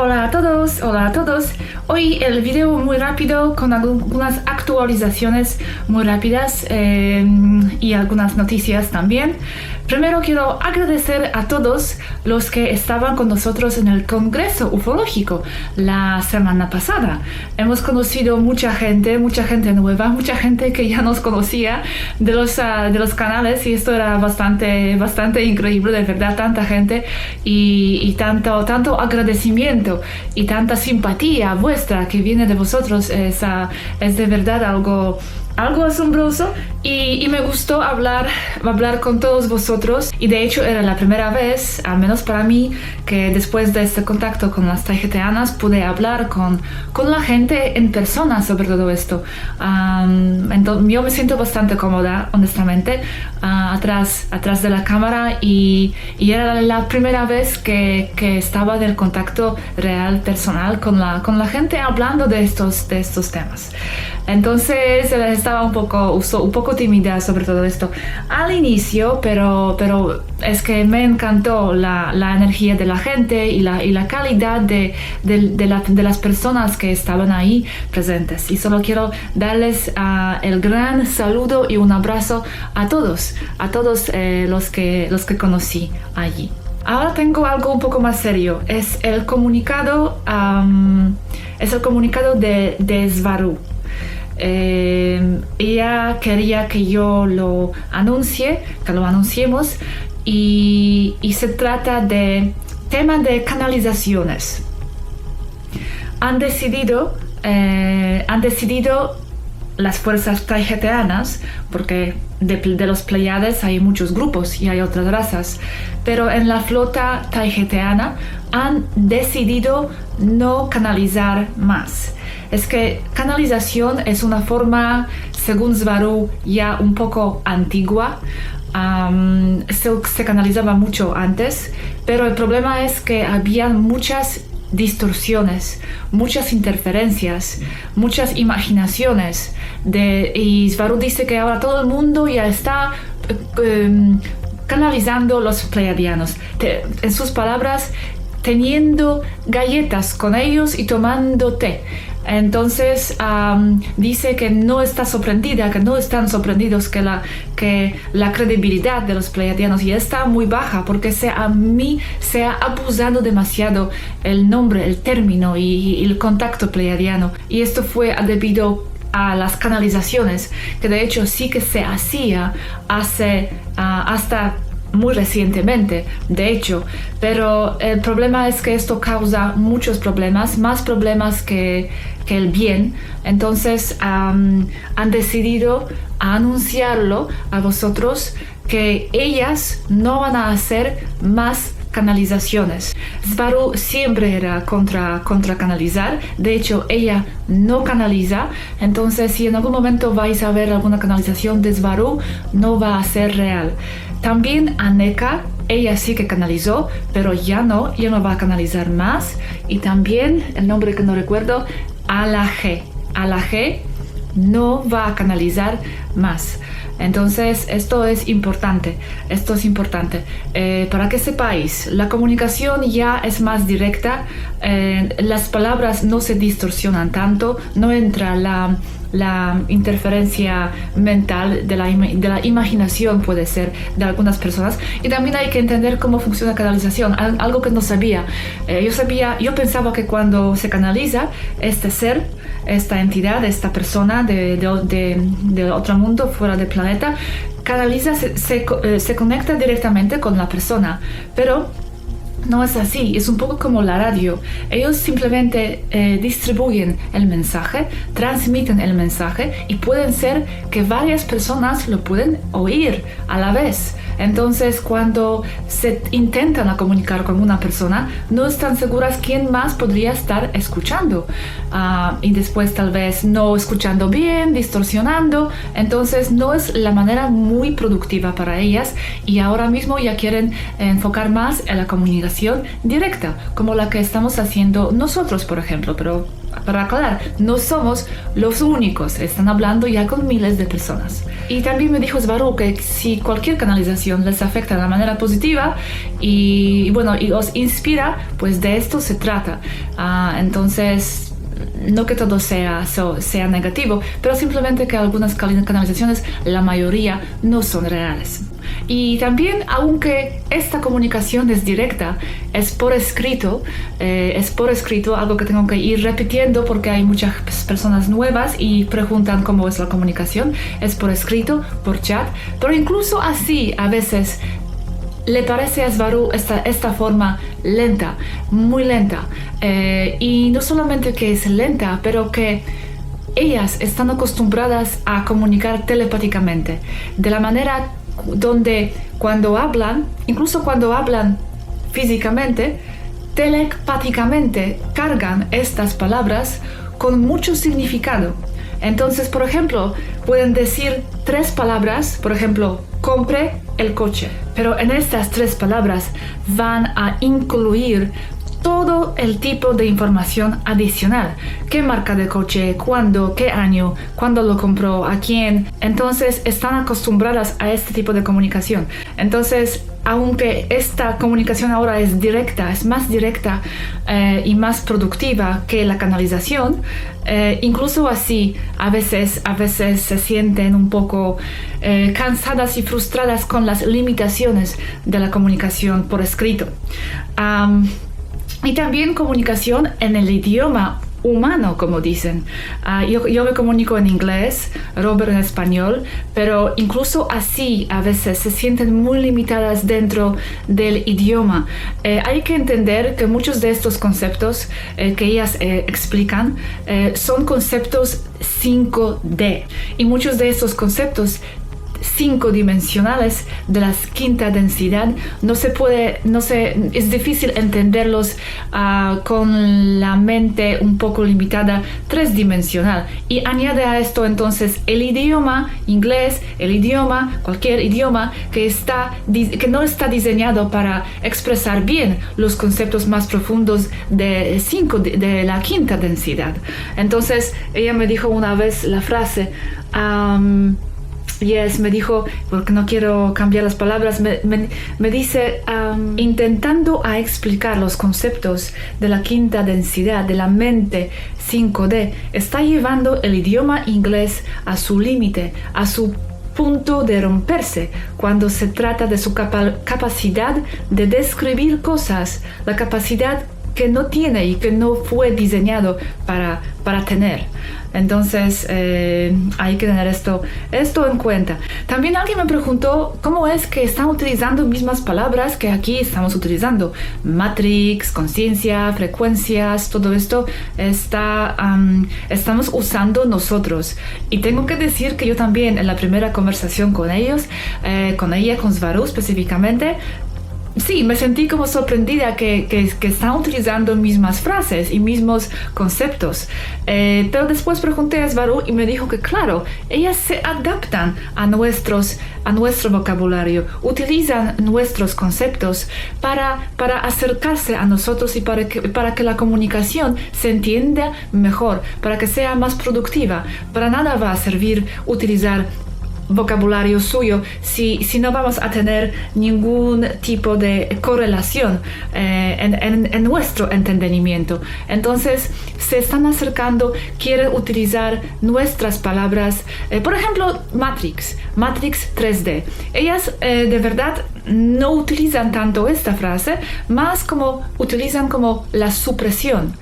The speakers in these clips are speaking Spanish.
Hola a todos, hola a todos. Hoy el video muy rápido con algunas actualizaciones muy rápidas y algunas noticias también. Primero quiero agradecer a todos los que estaban con nosotros en el Congreso Ufológico la semana pasada. Hemos conocido mucha gente nueva, mucha gente que ya nos conocía de los canales y esto era bastante increíble, de verdad, tanta gente y tanto agradecimiento y tanta simpatía vuestra que viene de vosotros es de verdad algo asombroso y me gustó hablar con todos vosotros y de hecho era la primera vez, al menos para mí, que después de este contacto con las taijetanas pude hablar con la gente en persona sobre todo esto. Entonces yo me siento bastante cómoda, honestamente, atrás de la cámara y era la primera vez que estaba en el contacto real, personal con la gente hablando de estos temas. Entonces estaba un poco tímida sobre todo esto al inicio, pero es que me encantó la energía de la gente y la calidad de las personas que estaban ahí presentes. Y solo quiero darles el gran saludo y un abrazo a todos los que conocí allí. Ahora tengo algo un poco más serio. Es el comunicado de Svaru. Ella quería que yo lo anunciemos y se trata de tema de canalizaciones. Han decidido las fuerzas taijetanas, porque de los Pleiades hay muchos grupos y hay otras razas, pero en la flota taijeteana han decidido no canalizar más. Es que canalización es una forma, según Svaru, ya un poco antigua. Se canalizaba mucho antes, pero el problema es que había muchas distorsiones, muchas interferencias, muchas imaginaciones y Svaru dice que ahora todo el mundo ya está canalizando los pleiadianos. En sus palabras, teniendo galletas con ellos y tomando té. Entonces dice que no está sorprendida, que no están sorprendidos, que la credibilidad de los pleiadianos ya está muy baja porque se ha abusado demasiado el nombre, el término y el contacto pleiadiano. Y esto fue debido a las canalizaciones, que de hecho sí que se hacía hasta muy recientemente, de hecho, pero el problema es que esto causa muchos problemas, más problemas que el bien. Entonces han decidido anunciarlo a vosotros que ellas no van a hacer más canalizaciones. Svaru siempre era contra canalizar, de hecho ella no canaliza, entonces si en algún momento vais a ver alguna canalización de Svaru, no va a ser real. También Aneka, ella sí que canalizó, pero ya no va a canalizar más. Y también, el nombre que no recuerdo, Alage no va a canalizar más. Entonces, esto es importante. Para que sepáis, la comunicación ya es más directa, las palabras no se distorsionan tanto, no entra la interferencia mental de la imaginación, puede ser, de algunas personas. Y también hay que entender cómo funciona la canalización, algo que no sabía. Yo pensaba que cuando se canaliza este ser, esta entidad, esta persona de otro mundo, fuera del planeta, canaliza, se conecta directamente con la persona, pero no es así, es un poco como la radio. Ellos simplemente distribuyen el mensaje, transmiten el mensaje y pueden ser que varias personas lo pueden oír a la vez. Entonces, cuando se intentan comunicar con una persona, no están seguras quién más podría estar escuchando. Y después tal vez no escuchando bien, distorsionando. Entonces, no es la manera muy productiva para ellas y ahora mismo ya quieren enfocar más en la comunicación directa, como la que estamos haciendo nosotros, por ejemplo, pero para aclarar, no somos los únicos, están hablando ya con miles de personas. Y también me dijo Svaru que si cualquier canalización les afecta de manera positiva y os inspira, pues de esto se trata. Entonces, no que todo sea negativo, pero simplemente que algunas canalizaciones, la mayoría, no son reales. Y también, aunque esta comunicación es directa, es por escrito, algo que tengo que ir repitiendo porque hay muchas personas nuevas y preguntan cómo es la comunicación, es por escrito, por chat, pero incluso así a veces le parece a Svaru esta forma lenta, muy lenta. Y no solamente que es lenta, pero que ellas están acostumbradas a comunicar telepáticamente, de la manera donde cuando hablan, incluso cuando hablan físicamente, telepáticamente cargan estas palabras con mucho significado. Entonces, por ejemplo, pueden decir 3 palabras, por ejemplo, compre el coche, pero en estas 3 palabras van a incluir todo el tipo de información adicional. ¿Qué marca de coche? ¿Cuándo? ¿Qué año? ¿Cuándo lo compró? ¿A quién? Entonces están acostumbradas a este tipo de comunicación. Entonces, aunque esta comunicación ahora es directa, es más directa y más productiva que la canalización, incluso así a veces se sienten un poco cansadas y frustradas con las limitaciones de la comunicación por escrito. Y también comunicación en el idioma humano, como dicen. Yo me comunico en inglés, Robert en español, pero incluso así a veces se sienten muy limitadas dentro del idioma. Hay que entender que muchos de estos conceptos que ellas explican son conceptos 5D, y muchos de estos conceptos 5 dimensionales de la quinta densidad es difícil entenderlos con la mente un poco limitada 3 dimensional, y añade a esto entonces el idioma inglés, cualquier idioma que no está diseñado para expresar bien los conceptos más profundos de la quinta densidad. Entonces ella me dijo una vez la frase, me dijo, porque no quiero cambiar las palabras, me dice, intentando a explicar los conceptos de la quinta densidad, de la mente 5D, está llevando el idioma inglés a su límite, a su punto de romperse cuando se trata de su capacidad de describir cosas, la capacidad que no tiene y que no fue diseñado para tener. Entonces hay que tener esto en cuenta. También alguien me preguntó cómo es que están utilizando mismas palabras que aquí estamos utilizando. Matrix, conciencia, frecuencias, todo esto estamos usando nosotros. Y tengo que decir que yo también en la primera conversación con con Svaru específicamente, sí, me sentí como sorprendida que están utilizando mismas frases y mismos conceptos. Pero después pregunté a Svaru y me dijo que claro, ellas se adaptan a nuestro vocabulario, utilizan nuestros conceptos para acercarse a nosotros y para que la comunicación se entienda mejor, para que sea más productiva. Para nada va a servir utilizar vocabulario suyo si no vamos a tener ningún tipo de correlación en nuestro entendimiento. Entonces se están acercando, quieren utilizar nuestras palabras, por ejemplo Matrix 3D. Ellas de verdad no utilizan tanto esta frase, más como utilizan como la supresión,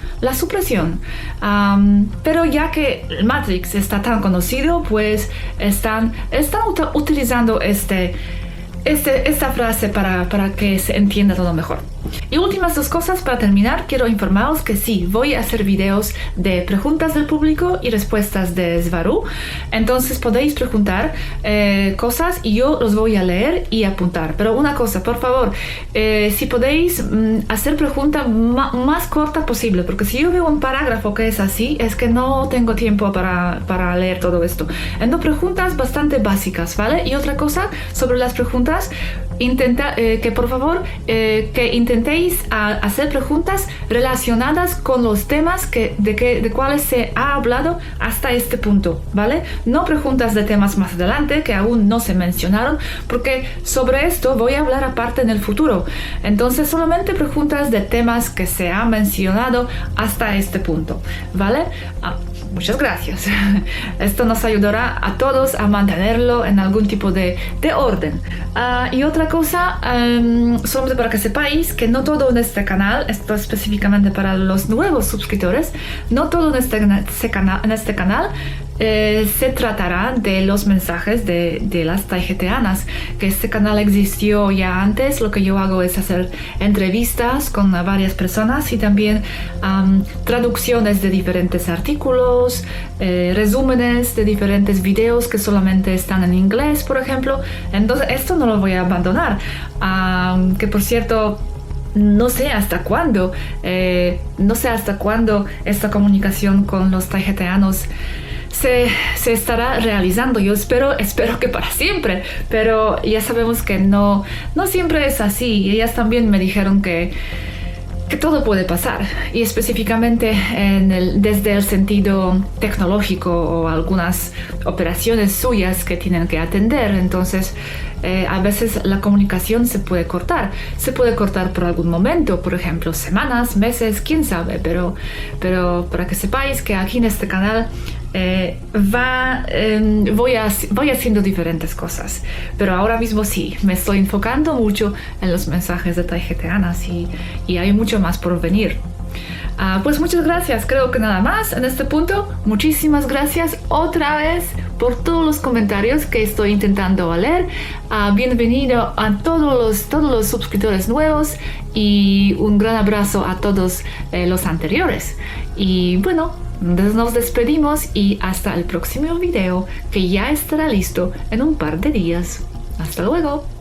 pero ya que el Matrix está tan conocido, pues están utilizando esta frase para que se entienda todo mejor. Y últimas 2 cosas para terminar. Quiero informaros que sí, voy a hacer videos de preguntas del público y respuestas de Svaru. Entonces podéis preguntar cosas y yo los voy a leer y apuntar. Pero una cosa, por favor, si podéis hacer pregunta más corta posible, porque si yo veo un parágrafo que es así, es que no tengo tiempo para leer todo esto. Entonces preguntas bastante básicas, ¿vale? Y otra cosa sobre las preguntas, preguntas, que por favor que intentéis hacer preguntas relacionadas con los temas de cuales se ha hablado hasta este punto, ¿vale? No preguntas de temas más adelante que aún no se mencionaron, porque sobre esto voy a hablar aparte en el futuro. Entonces solamente preguntas de temas que se han mencionado hasta este punto, ¿vale? Muchas gracias. Esto nos ayudará a todos a mantenerlo en algún tipo de orden. Y otra cosa, solo para que sepáis que no todo en este canal, esto es específicamente para los nuevos suscriptores, no todo en este canal se tratará de los mensajes de las taijetianas, que este canal existió ya antes. Lo que yo hago es hacer entrevistas con varias personas y también traducciones de diferentes artículos, resúmenes de diferentes videos que solamente están en inglés, por ejemplo. Entonces esto no lo voy a abandonar, que por cierto no sé hasta cuándo esta comunicación con los taijetianos se estará realizando. Yo espero que para siempre, pero ya sabemos que no siempre es así. Y ellas también me dijeron que todo puede pasar, y específicamente desde el sentido tecnológico o algunas operaciones suyas que tienen que atender. Entonces a veces la comunicación se puede cortar por algún momento, por ejemplo semanas, meses, quién sabe, pero para que sepáis que aquí en este canal voy haciendo diferentes cosas, pero ahora mismo sí, me estoy enfocando mucho en los mensajes de taijetianas y hay mucho más por venir. Pues muchas gracias, creo que nada más en este punto. Muchísimas gracias otra vez por todos los comentarios que estoy intentando leer. Bienvenido a todos los suscriptores nuevos y un gran abrazo a todos los anteriores. Y bueno, nos despedimos y hasta el próximo video, que ya estará listo en un par de días. Hasta luego.